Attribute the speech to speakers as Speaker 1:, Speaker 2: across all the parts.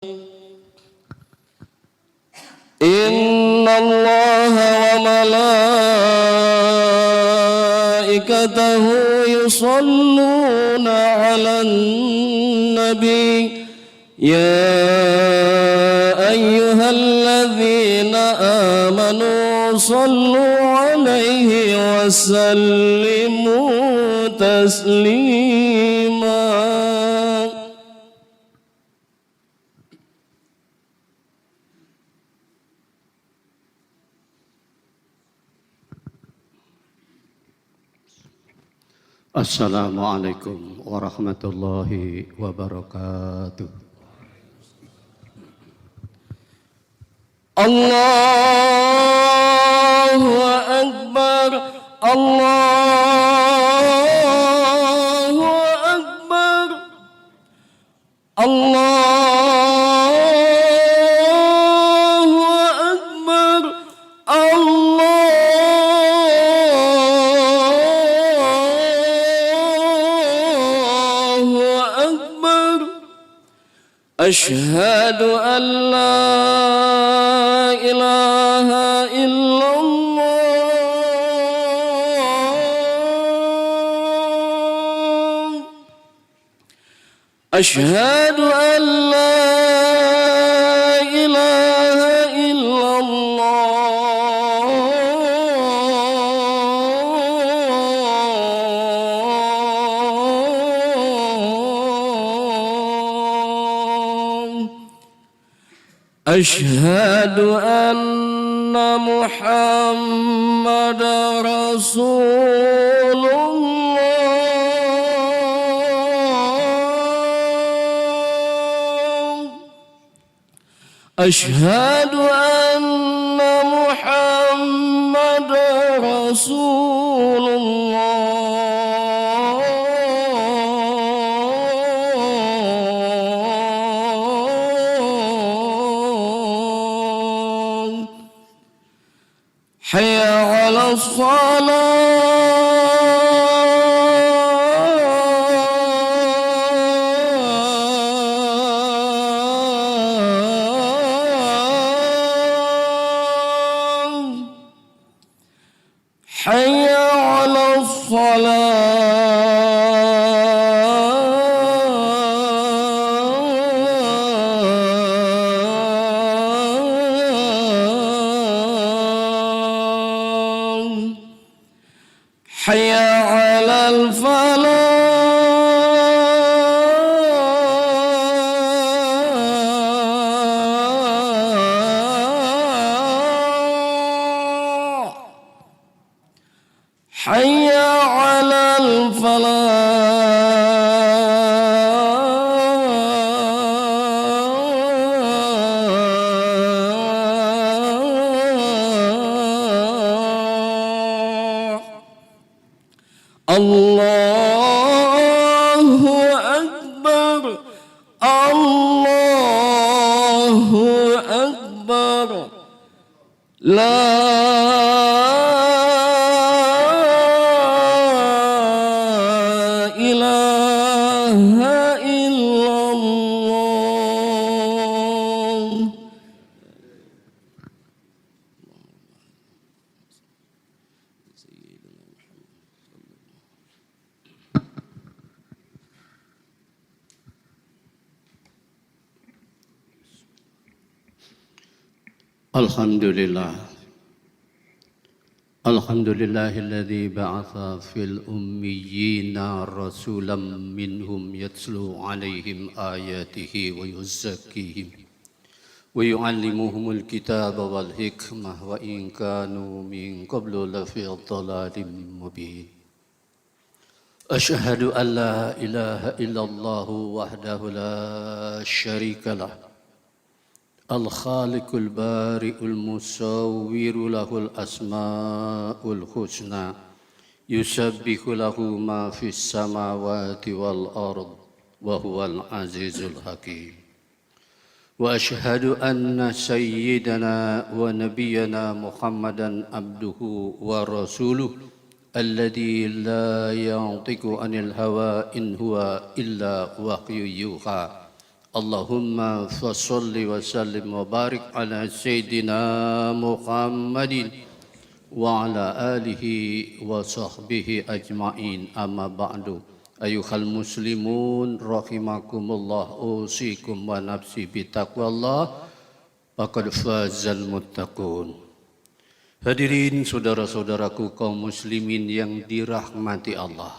Speaker 1: إن الله وملائكته يصلون على النبي يا أيها الذين آمنوا صلوا عليه وسلموا تسليما.
Speaker 2: Assalamualaikum warahmatullahi wabarakatuh.
Speaker 1: Allahu Akbar, Allahu Akbar, Allahu Akbar, Allahu Akbar. Asyhadu an la ilaha illallah. Asyhadu an la ilaha illallah. Asyhadu anna Muhammadar Rasulullah. Asyhadu anna Muhammadar Rasulullah. Hayya 'alas salah. Hayya 'alas salah. Hayya 'alal falah. Hayya 'alal falah. Allahu Akbar, Allahu Akbar. La ilaha illallah.
Speaker 2: Alhamdulillah. Alhamdulillahilladzi ba'atha fil ummiyina rasulam minhum yatslu alaihim ayatihi wa yuzakkihim wa yu'allimuhumul kitaba wal hikmah wa in kanu min qablu lafi dhalalin mubin. Asyhadu an la ilaha illallah wahdahu la syarika lah. الخالق البارئ المصور له الأسماء الحسنى يسبح له ما في السماوات والأرض وهو العزيز الحكيم. وأشهد أن سيدنا ونبينا محمدا عبده ورسوله الذي لا ينطق عن الهوى إن هو إلا وحي يوحى Allahumma fassalli wa sallim wa barik ala Sayyidina Muhammadin wa ala alihi wa sahbihi ajma'in, amma ba'du. Ayuhal muslimun rahimakumullah, usikum wa nafsi bitaqwallah, faqad fazal muttaqun. Hadirin saudara-saudaraku kaum muslimin yang dirahmati Allah,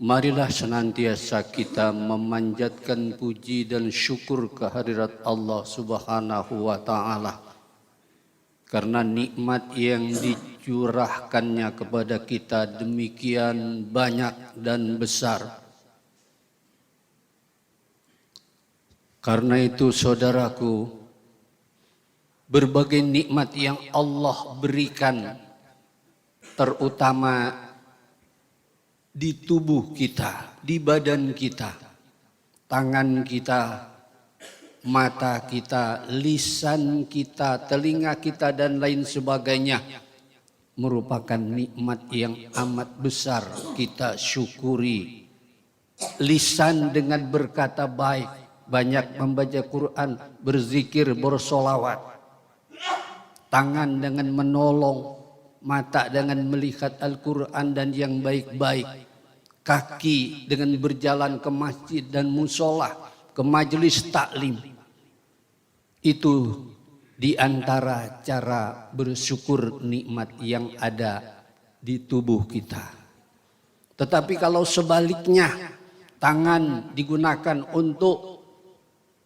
Speaker 2: marilah senantiasa kita memanjatkan puji dan syukur kehadirat Allah Subhanahu wa Ta'ala, karena nikmat yang dicurahkannya kepada kita demikian banyak dan besar. Karena itu saudaraku, berbagai nikmat yang Allah berikan, terutama di tubuh kita, di badan kita, tangan kita, mata kita, lisan kita, telinga kita, dan lain sebagainya, merupakan nikmat yang amat besar kita syukuri. Lisan dengan berkata baik, banyak membaca Quran, berzikir, bersolawat. Tangan dengan menolong, mata dengan melihat Al-Quran dan yang baik-baik. Kaki dengan berjalan ke masjid dan musola, ke majelis taklim. Itu di antara cara bersyukur nikmat yang ada di tubuh kita. Tetapi kalau sebaliknya, tangan digunakan untuk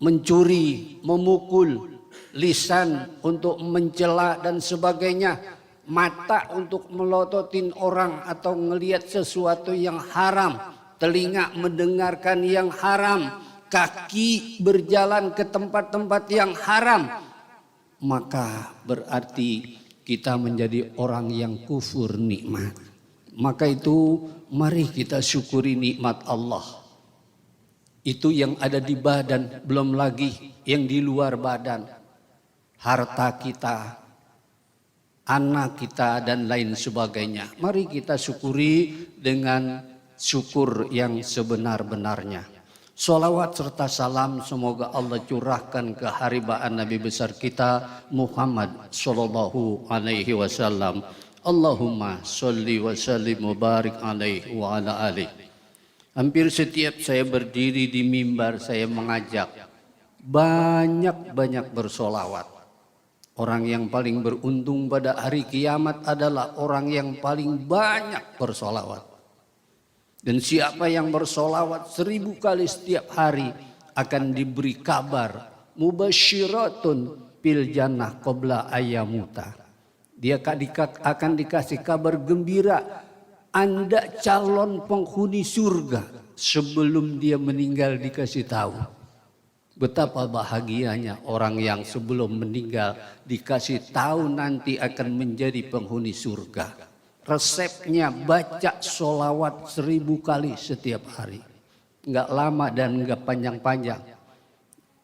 Speaker 2: mencuri, memukul, lisan untuk mencela dan sebagainya, mata untuk melototin orang atau ngelihat sesuatu yang haram, telinga mendengarkan yang haram, kaki berjalan ke tempat-tempat yang haram, maka berarti kita menjadi orang yang kufur nikmat. Maka itu mari kita syukuri nikmat Allah. Itu yang ada di badan, belum lagi yang di luar badan. Harta kita, anak kita, dan lain sebagainya. Mari kita syukuri dengan syukur yang sebenar-benarnya. Salawat serta salam semoga Allah curahkan ke haribaan Nabi besar kita Muhammad sallallahu alaihi wasallam. Allahumma sholli wa sallim wa barik alaihi wa ala alihi. Hampir setiap saya berdiri di mimbar, saya mengajak banyak-banyak bersolawat. Orang yang paling beruntung pada hari kiamat adalah orang yang paling banyak bersolawat. Dan siapa yang bersolawat 1000 kali setiap hari akan diberi kabar mubasyiratun bil jannah qabla ayyamuta. Dia akan dikasih kabar gembira, Anda calon penghuni surga, sebelum dia meninggal dikasih tahu. Betapa bahagianya orang yang sebelum meninggal dikasih tahu nanti akan menjadi penghuni surga. Resepnya baca sholawat 1000 kali setiap hari. Enggak lama dan enggak panjang-panjang.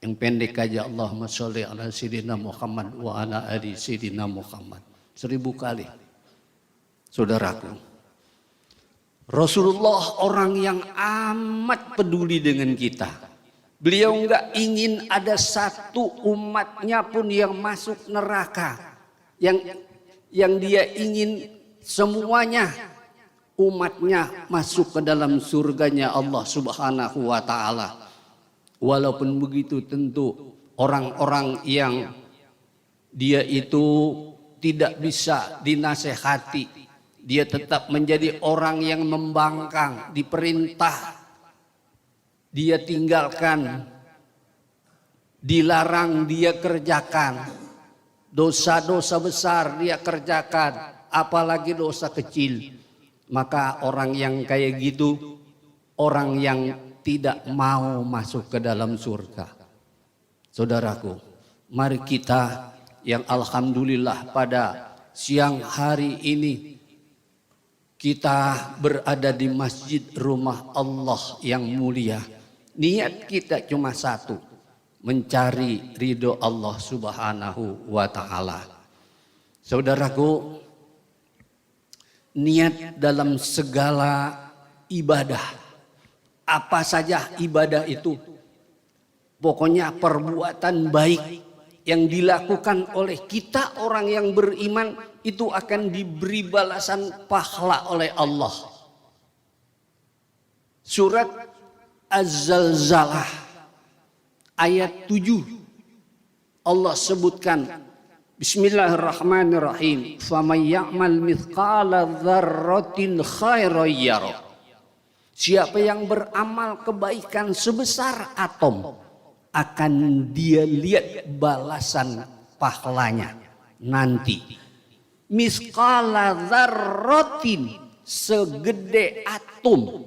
Speaker 2: Yang pendek aja, Allahumma sholli ala Sayyidina Muhammad wa ala ali Sayyidina Muhammad. 1000 kali. Saudaraku, Rasulullah orang yang amat peduli dengan kita. Beliau enggak ingin ada satu umatnya pun yang masuk neraka. Yang dia ingin semuanya umatnya masuk ke dalam surganya Allah Subhanahu wa Ta'ala. Walaupun begitu tentu orang-orang yang dia itu tidak bisa dinasehati, dia tetap menjadi orang yang membangkang, diperintah dia tinggalkan, dilarang dia kerjakan. Dosa-dosa besar dia kerjakan, apalagi dosa kecil. Maka orang yang kayak gitu, orang yang tidak mau masuk ke dalam surga. Saudaraku, mari kita yang alhamdulillah pada siang hari ini kita berada di masjid rumah Allah yang mulia. Niat kita cuma satu, mencari ridho Allah Subhanahu wa Ta'ala. Saudaraku, niat dalam segala ibadah, apa saja ibadah itu, Pokoknya perbuatan baik yang dilakukan oleh kita orang yang beriman itu akan diberi balasan pahala oleh Allah. Surat Az-Zalzalah ayat 7 Allah sebutkan, Bismillahirrahmanirrahim, faman ya'mal mithqala dzarratin khairan yarah. Siapa yang beramal kebaikan sebesar atom, akan dia lihat balasan pahalanya nanti. Mithqala dzarratin, segede atom.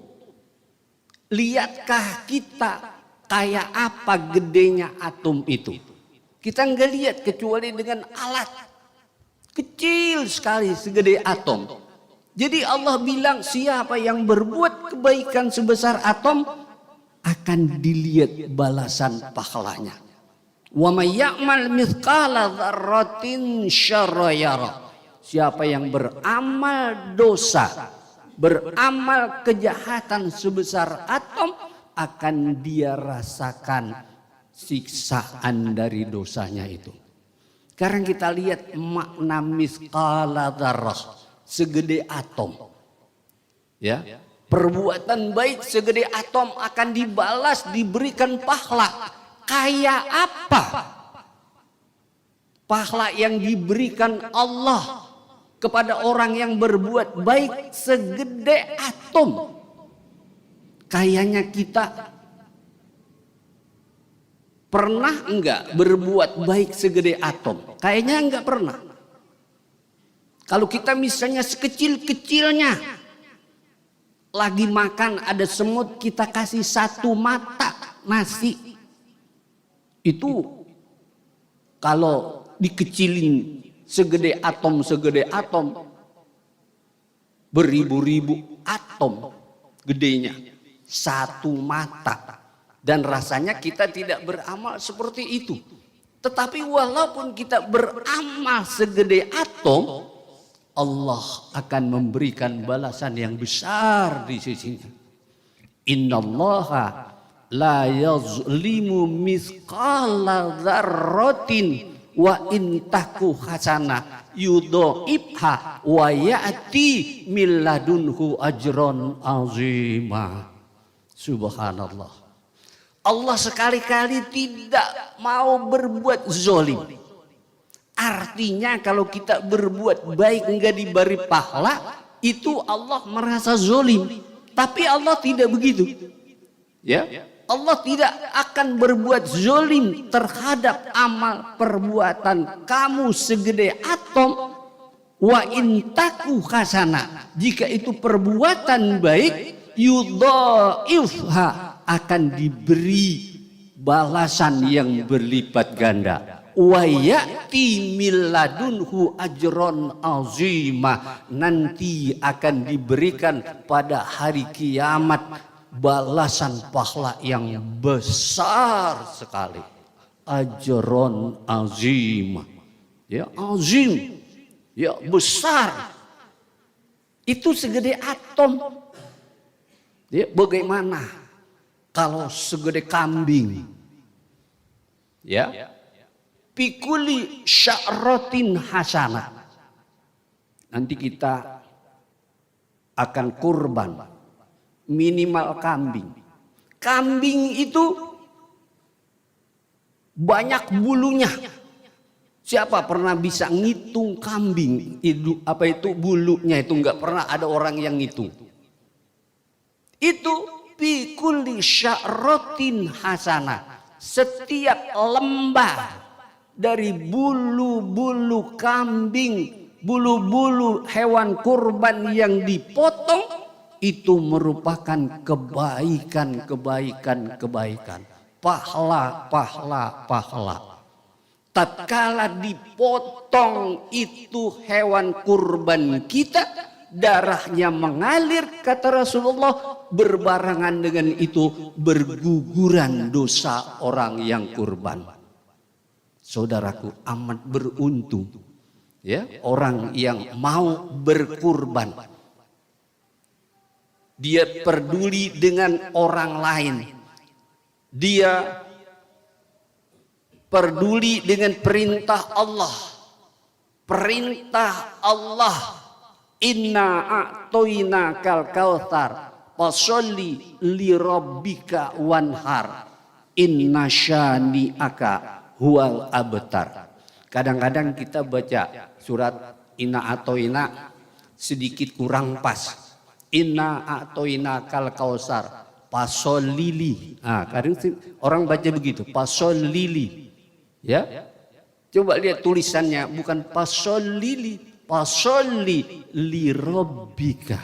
Speaker 2: Lihatkah kita kayak apa gedenya atom itu? Kita nggak lihat kecuali dengan alat kecil sekali segede atom. Jadi Allah bilang siapa yang berbuat kebaikan sebesar atom akan dilihat balasan pahalanya. Wa may ya'mal mithqala dzarratin syarran yarah. Siapa yang beramal dosa, beramal kejahatan sebesar atom, akan dia rasakan siksaan dari dosanya itu. Sekarang kita lihat makna mithqala dzarrah, segede atom. Ya. Perbuatan baik segede atom akan dibalas, diberikan pahala. Kayak apa pahala yang diberikan Allah kepada orang yang berbuat baik segede atom? Kayaknya kita pernah enggak berbuat baik segede atom? Kayaknya enggak pernah. Kalau kita misalnya sekecil-kecilnya lagi makan ada semut, kita kasih satu mata nasi, itu kalau dikecilin segede atom, beribu-ribu atom gedenya satu mata. Dan rasanya kita tidak beramal seperti itu. Tetapi walaupun kita beramal segede atom, Allah akan memberikan balasan yang besar di sisinya. Innallaha la yazlimu mithqala dzarratin wa in taku hasanah yudha'ibha wa ya'ti min ladunhu ajron azima. Subhanallah. Allah sekali-kali tidak mau berbuat zolim. Artinya kalau kita berbuat baik enggak diberi pahala, itu Allah merasa zolim. Tapi Allah tidak begitu. Ya, Allah tidak akan berbuat zolim terhadap amal perbuatan kamu segede atom. Wa intaku hasana, jika itu perbuatan baik, yudha'ifha, akan diberi balasan yang berlipat ganda. Wa ya'ti min ladunhu ajron azima, nanti akan diberikan pada hari kiamat balasan pahala yang besar sekali. Ajron azima, ya azim, ya besar. Itu segede atom. Ya, bagaimana kalau segede kambing? Ya. Pikuli sya'ratin hasanah. Nanti kita akan kurban minimal kambing. Kambing itu banyak bulunya. Siapa pernah bisa ngitung kambing? Apa itu bulunya itu? Enggak pernah ada orang yang ngitung. Itu pikuli sya'ratin hasanah. Setiap lembah dari bulu-bulu kambing, bulu-bulu hewan kurban yang dipotong, itu merupakan kebaikan. Pahala. Tatkala dipotong itu hewan kurban kita, darahnya mengalir, kata Rasulullah, berbarengan dengan itu berguguran dosa orang yang kurban. Saudaraku, amat beruntung ya orang yang mau berkurban. Dia peduli dengan orang lain. Dia peduli dengan perintah Allah. Perintah Allah, inna a'toinakal kautsar fasholli li rabbika wanhar inna syani'aka huwal abtar. Kadang-kadang kita baca surat inna a'toina sedikit kurang pas. Inna a'toinakal kautsar fasolli. Kadang orang baca begitu, fasolli. Ya. Coba lihat tulisannya, bukan fasolli, fasolli li rabbika.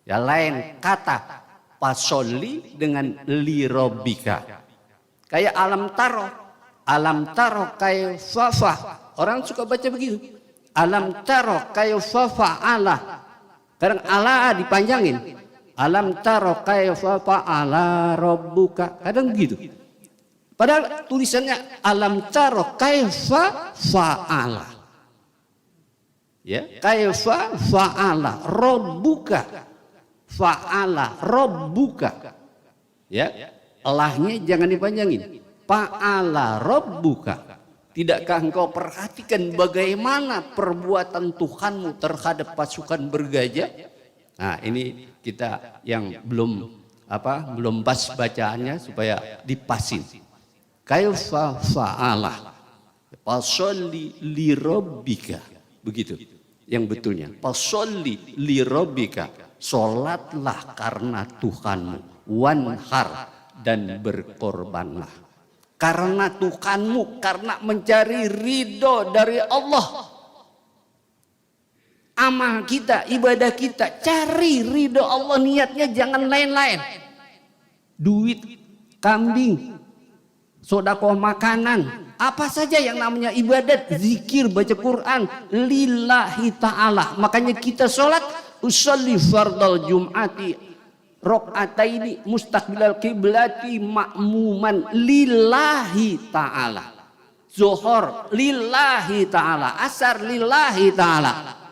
Speaker 2: Ya, lain kata fasolli dengan li rabbika. Kayak alam taro kaifa. Orang suka baca begitu. Alam taro kaifa fa'ala. Kadang ala dipanjangin. Alam taro kaifa fa'ala rabbuka. Kadang begitu. Padahal tulisannya alam taro kaifa fa'ala. Ya, kaifa fa'ala rabbuka. Fa'ala rabbuka. Ya, elahnya jangan dipanjangin. Fa'ala rabbuka. Tidakkah engkau perhatikan bagaimana perbuatan Tuhanmu terhadap pasukan bergajah? Nah, ini kita yang belum pas bacaannya supaya dipasin. Kaifa fa'ala fasholli li rabbika. Begitu yang betulnya. Fasholli li rabbika. Salatlah karena Tuhanmu. Wanhar, dan berkorbanlah. Karena Tuhanmu, karena mencari ridho dari Allah. Amal kita, ibadah kita, cari ridho Allah, niatnya jangan lain-lain. Duit, kambing, sedekah makanan, apa saja yang namanya ibadat, zikir, baca Quran, lillahi ta'ala. Makanya kita sholat, usolli fardal jum'ati rok'ataini mustaqbilal kiblati ma'muman lillahi ta'ala. Zuhur lillahi ta'ala, asar lillahi ta'ala.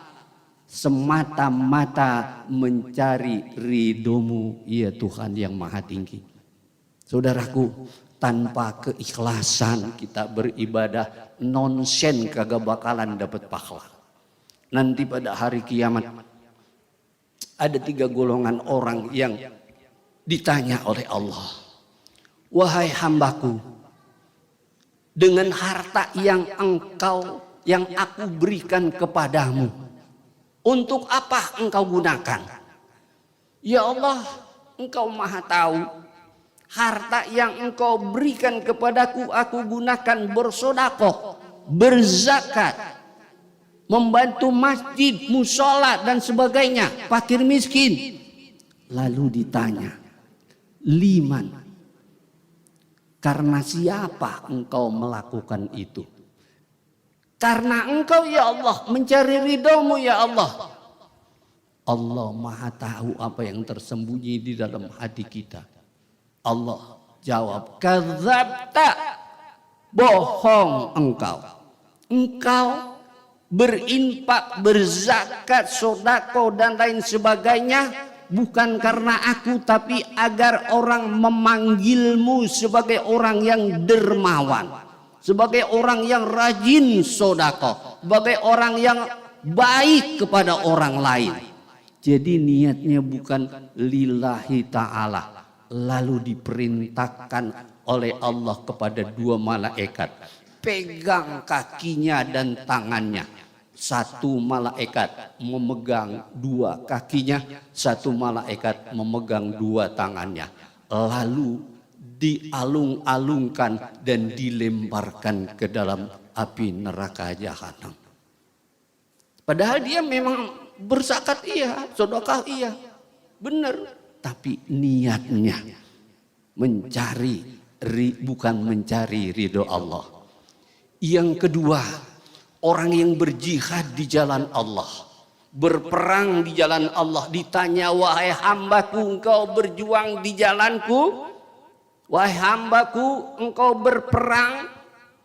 Speaker 2: Semata-mata mencari ridhomu, ya Tuhan yang maha tinggi. Saudaraku, tanpa keikhlasan kita beribadah nonsen, kagak bakalan dapat pahala. Nanti pada hari kiamat ada 3 golongan orang yang ditanya oleh Allah. Wahai hambaku, dengan harta yang aku berikan kepadamu, untuk apa engkau gunakan? Ya Allah, engkau maha tahu. Harta yang engkau berikan kepadaku, aku gunakan bersedekah, berzakat, membantu masjid, musola dan sebagainya, fakir miskin. Lalu ditanya, liman, karena siapa engkau melakukan itu? Karena engkau ya Allah, mencari ridhomu ya Allah. Allah maha tahu apa yang tersembunyi di dalam hati kita. Allah jawab, kadzabta, bohong engkau. Engkau berinfak, berzakat, sedekah dan lain sebagainya bukan karena aku, tapi agar orang memanggilmu sebagai orang yang dermawan, sebagai orang yang rajin sedekah, sebagai orang yang baik kepada orang lain. Jadi niatnya bukan lillahi ta'ala. Lalu diperintahkan oleh Allah kepada 2 malaikat, pegang kakinya dan tangannya. 1 malaikat memegang 2 kakinya, 1 malaikat memegang 2 tangannya. Lalu dialung-alungkan dan dilemparkan ke dalam api neraka jahanam. Padahal dia memang berzakat iya, sedekah iya, benar. Tapi niatnya bukan mencari ridho Allah. Yang kedua, orang yang berjihad di jalan Allah, berperang di jalan Allah, ditanya, wahai hambaku, engkau berjuang di jalanku? Wahai hambaku, engkau berperang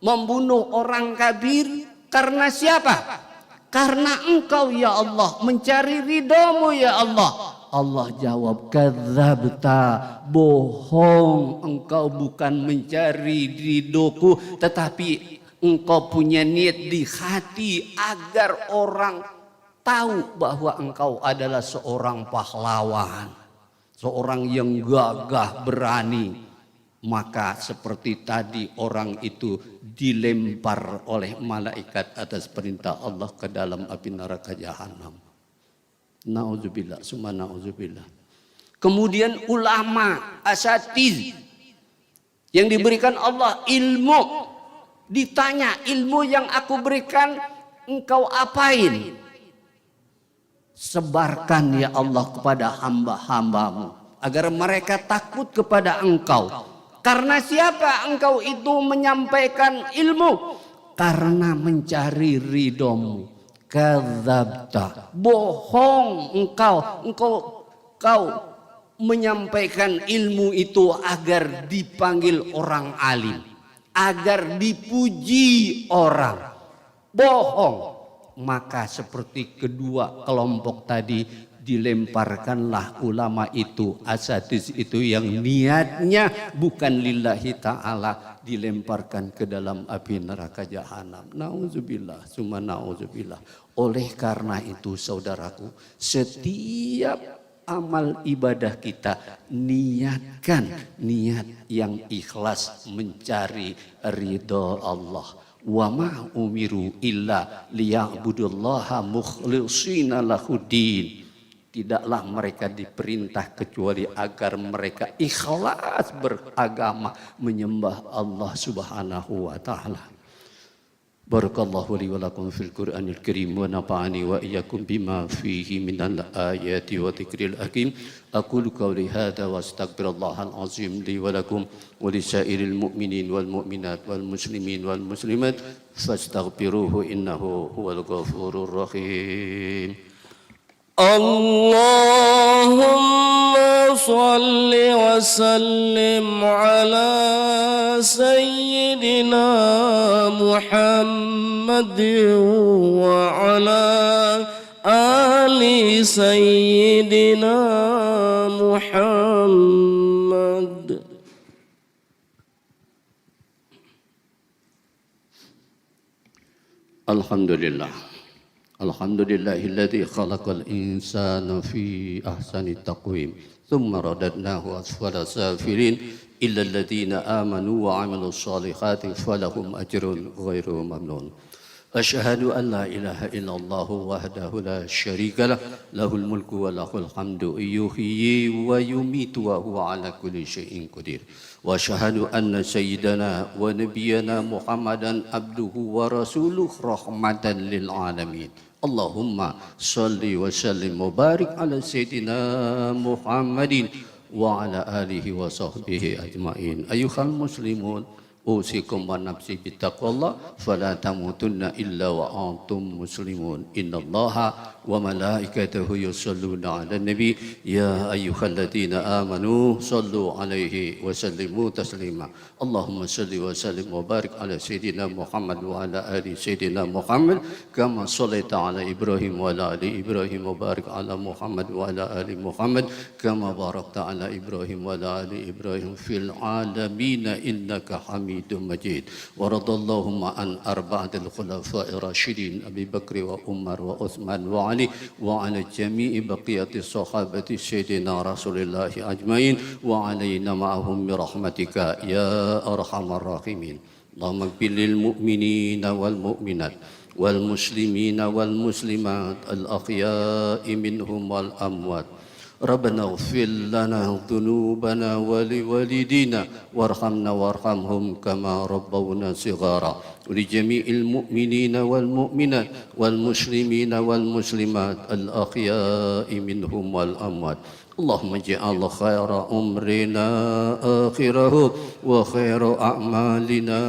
Speaker 2: membunuh orang kafir karena siapa? Karena engkau ya Allah, mencari ridhomu ya Allah. Allah jawab, kadzabta, bohong, engkau bukan mencari ridhoku, tetapi engkau punya niat di hati agar orang tahu bahwa engkau adalah seorang pahlawan, seorang yang gagah berani. Maka seperti tadi orang itu dilempar oleh malaikat atas perintah Allah ke dalam api neraka jahanam. Nauzubillah, summa nauzubillah. Kemudian ulama, asatiz yang diberikan Allah ilmu, ditanya, ilmu yang aku berikan engkau apain? Sebarkan ya Allah kepada hamba-hambamu agar mereka takut kepada engkau. Karena siapa engkau itu menyampaikan ilmu? Karena mencari ridhomu. Kadzabta, bohong engkau menyampaikan ilmu itu agar dipanggil orang alim, agar dipuji orang. Bohong. Maka seperti kedua kelompok tadi, dilemparkanlah ulama itu, asatidz itu yang niatnya bukan lillahi ta'ala, dilemparkan ke dalam api neraka jahanam. Nauzubillah, summa nauzubillah. Oleh karena itu saudaraku, setiap amal ibadah kita niatkan niat yang ikhlas mencari ridho Allah. Wa ma umiru illa liya'budullaha mukhlishina lahuddin. Tidaklah mereka diperintah kecuali agar mereka ikhlas beragama menyembah Allah Subhanahu wa taala. Barakallahu li wa lakum fil Qur'anil Karim wa nafa'ani wa iyyakum bima fihi minal ayati wa dzikril hakim. Aqulu qawli hadza wa astaghfirullahal azim li wa lakum wa lisairil mu'minin wal mu'minat wal muslimin wal muslimat fastaghfiruhu innahu huwal ghafurur rahim.
Speaker 1: Allahumma salli wa sallim ala sayyidina Muhammad wa ala ali sayyidina Muhammad.
Speaker 2: Alhamdulillah. Alhamdulillahilladzi khalaqal insana fi ahsani taqwim thumma radadnahu asfala safilin illa alladhina amanu wa 'amilus solihati falahum ajrun ghairu mamnun. Asyhadu an la ilaha illallah wahdahu la syarika lah, lahul mulku wa lahul hamdu yuhyi wa yumitu wa huwa ala kulli syai'in qadir. Wa asyhadu anna sayyidana wa nabiyyana Muhammadan abduhu wa rasuluh rahmatan lil alamin. Allahumma salli wa sallim wa barik ala sayyidina Muhammadin wa ala alihi wa sahbihi ajma'in. Ayyuhal muslimun, usikum wa nafsi bittaqwallah fala tamutunna illa wa antum muslimun. Innallaha wa malaikatahu yusalluna 'alan nabi ya ayyuhalladzina amanu sallu 'alaihi wa sallimu taslima. Allahumma salli wa sallim wa barik ala sayyidina Muhammad wa ala ali sayyidina Muhammad kama shallaita ala Ibrahim wa ala ali Ibrahim wa barik ala Muhammad wa ala ali Muhammad kama barakta ala Ibrahim wa ala ali Ibrahim fil alamin innaka Hamidum Majid. Wa radallahu an arba'atil khulafa'ir rasyidin Abi Bakr wa Umar wa Utsman wa Ali wa ala jami'i baqiyati sahabati sayyidina Rasulillah ajmain wa alaina ma'ahum bi rahmatika ya arhamar rahimin. Allahumma ighfir lil mu'minina wal mu'minat wal muslimina wal muslimat al ahya'i minhum wal amwat. Rabbana ighfir lana dhunubana wa liwalidina warhamna warhamhum kama rabbawna shighara. Li jami'il mu'minina wal mu'minat wal muslimina wal muslimat al ahya'i minhum wal amwat. اللهم اجعل خير أمرنا آخره وخير أعمالنا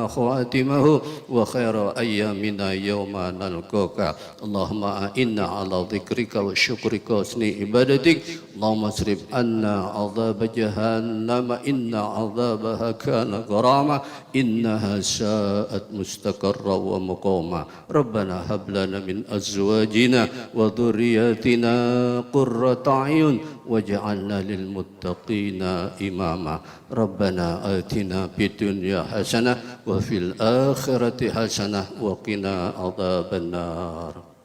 Speaker 2: خواتمه وخير أيامنا يوم نلقاك اللهم أعنا على ذكرك وشكرك وحسن عبادتك اللهم اصرف عنا عذاب جهنم إن عذابها كان غراما إنها ساءت مستقرا ومقاما ربنا هب لنا من أزواجنا وذرياتنا قرة أعين واجعلنا للمتقين إماما ربنا آتنا في الدنيا حسنة وفي الآخرة حسنة وقنا عذاب النار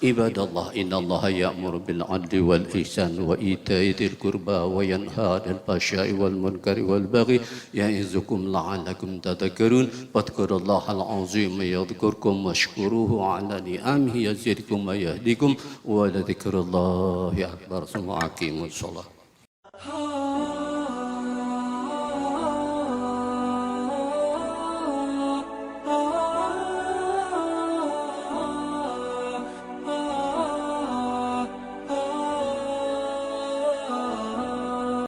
Speaker 2: عباد الله إن الله يأمر بالعدل والإحسان وإيتاء ذي القربى وينهى عن الفحشاء والمنكر والبغي يعظكم لعلكم تذكرون واذكروا الله العظيم يذكركم واشكروه على نعمه يزدكم ويهديكم ولذكر الله أكبر ثم أقيموا الصلاة